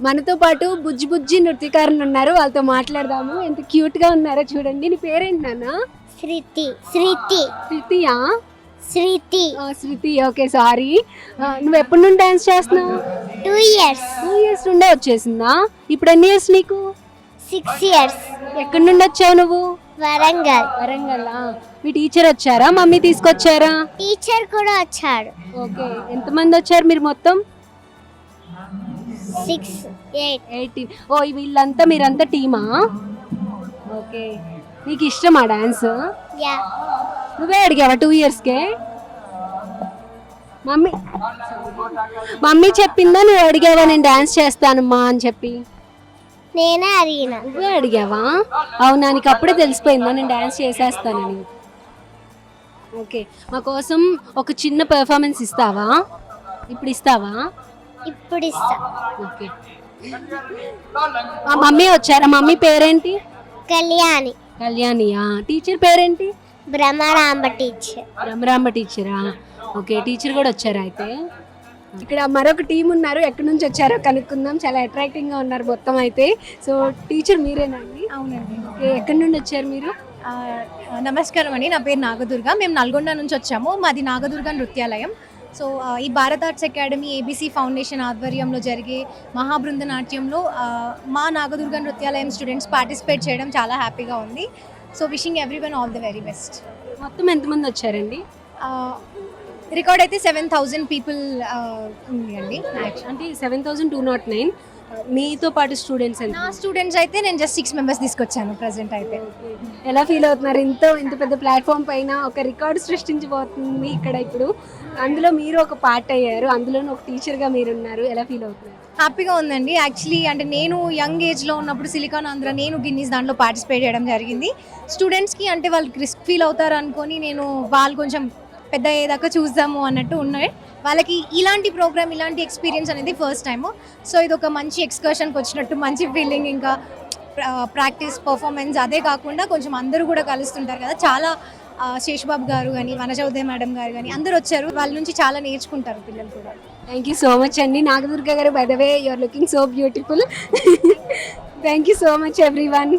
మనతో పాటు బుజ్జి బుజ్జి నృత్యకారులు ఉన్నారు, వాళ్ళతో మాట్లాడదాము. ఎంత క్యూట్ గా ఉన్నారో చూడండి. నీ పేరేంటి నాన్న? శృతి. శృతి. శృతియా? శృతి. శృతి, ఓకే సారీ. నువ్వు ఎప్పటి నుండి డాన్స్ చేస్తున్నావు? 2 years. 2 years నుండే వచ్చేసిందా? ఇప్పుడు ఎన్ని ఇయర్స్ నీకు? 6 years. ఎక్కడి నుండి వచ్చావు నువ్వు? వరంగల్. వరంగల్. మీ టీచర్ వచ్చారా, మమ్మీ తీసుకొచ్చారా? టీచర్ కూడా వచ్చాడు. ఓకే, ఎంతమంది వచ్చారు మీరు మొత్తం? 6, 8. 18. ఓ, వీళ్ళంతా మీరంతా టీమా? ఓకే, నీకు ఇష్టమా డాన్స్? యా. నువ్వే అడిగావా 2 yearsకే? మమ్మీ చెప్పిందా, నువ్వు అడిగావా నేను డాన్స్ చేస్తానమ్మా అని చెప్పి? నేనే అడిగిన. నువ్వే అడిగావా? అవునా, నీకు అప్పుడే తెలిసిపోయిందా నేను డాన్స్ చేసేస్తానని? ఓకే, మా కోసం ఒక చిన్న పెర్ఫార్మెన్స్ ఇస్తావా? ఇప్పుడు ఇస్తావా? ఇప్పుడు ఇస్తా. ఓకే. మా మమ్మీ వచ్చారా? మమ్మీ పేరేంటి? కళ్యాణి. కళ్యాణియా? టీచర్ పేరేంటి? బ్రహ్మరాంబ టీచర్. బ్రహ్మరాంబ టీచరా? ఓకే, టీచర్ కూడా వచ్చారా అయితే? ఇక్కడ మరొక టీం ఉన్నారు, ఎక్కడి నుంచి వచ్చారో కనుక్కుందాం. చాలా అట్రాక్టింగ్గా ఉన్నారు మొత్తం అయితే. సో టీచర్ మీరేనండి? అవునండి. ఎక్కడి నుండి వచ్చారు మీరు? నమస్కారం అండి, నా పేరు నాగదుర్గ. మేము నల్గొండ నుంచి వచ్చాము. మాది నాగదుర్గ నృత్యాలయం. సో ఈ Bharat arts academy ABC foundation ఆధ్వర్యంలో జరిగే మహాబృంద నాట్యంలో మా నాగదుర్గ నృత్యాలయం స్టూడెంట్స్ పార్టిసిపేట్ చేయడం చాలా హ్యాపీగా ఉంది. So wishing everyone all the very best. మొత్తం ఎంతమంది వచ్చారండి? రికార్డ్ అయితే 7,000 పీపుల్ ఉంది అండి. అంటే 7,209. మీతో పాటు స్టూడెంట్స్ ఎంత? నా స్టూడెంట్స్ అయితే నేను జస్ట్ 6 మెంబర్స్ తీసుకొచ్చాను ప్రజెంట్ అయితే. ఎలా ఫీల్ అవుతున్నారు? ఇంత పెద్ద ప్లాట్ఫామ్ పైన ఒక రికార్డు సృష్టించబోతుంది ఇక్కడ ఇప్పుడు. అందులో మీరు ఒక పార్ట్ అయ్యారు, అందులోనూ ఒక టీచర్గా మీరు ఉన్నారు. ఎలా ఫీల్ అవుతున్నారు? హ్యాపీగా ఉందండి. యాక్చువల్లీ అంటే నేను యంగ్ ఏజ్లో ఉన్నప్పుడు సిలికాన్ ఆంధ్ర నేను గిన్నీస్ దాంట్లో పార్టిసిపేట్ చేయడం జరిగింది. స్టూడెంట్స్కి అంటే వాళ్ళకి రిస్క్ ఫీల్ అవుతారు అనుకొని నేను వాళ్ళు కొంచెం పెద్ద అయ్యేదాకా చూద్దాము అన్నట్టు ఉన్నాయి. వాళ్ళకి ఇలాంటి ప్రోగ్రామ్, ఇలాంటి ఎక్స్పీరియన్స్ అనేది ఫస్ట్ టైము. సో ఇది ఒక మంచి ఎక్స్కర్షన్కి వచ్చినట్టు మంచి ఫీలింగ్. ఇంకా ప్రాక్టీస్, పర్ఫార్మెన్స్ అదే కాకుండా కొంచెం అందరూ కూడా కలుస్తుంటారు కదా. చాలా శేషబాబు గారు కానీ, వనజౌదే మేడం గారు కానీ అందరూ వచ్చారు. వాళ్ళ నుంచి చాలా నేర్చుకుంటారు పిల్లలు కూడా. థ్యాంక్ యూ సో మచ్ అండి. నాగదుర్గ గారు, by the way you are looking so beautiful. Thank you so much everyone.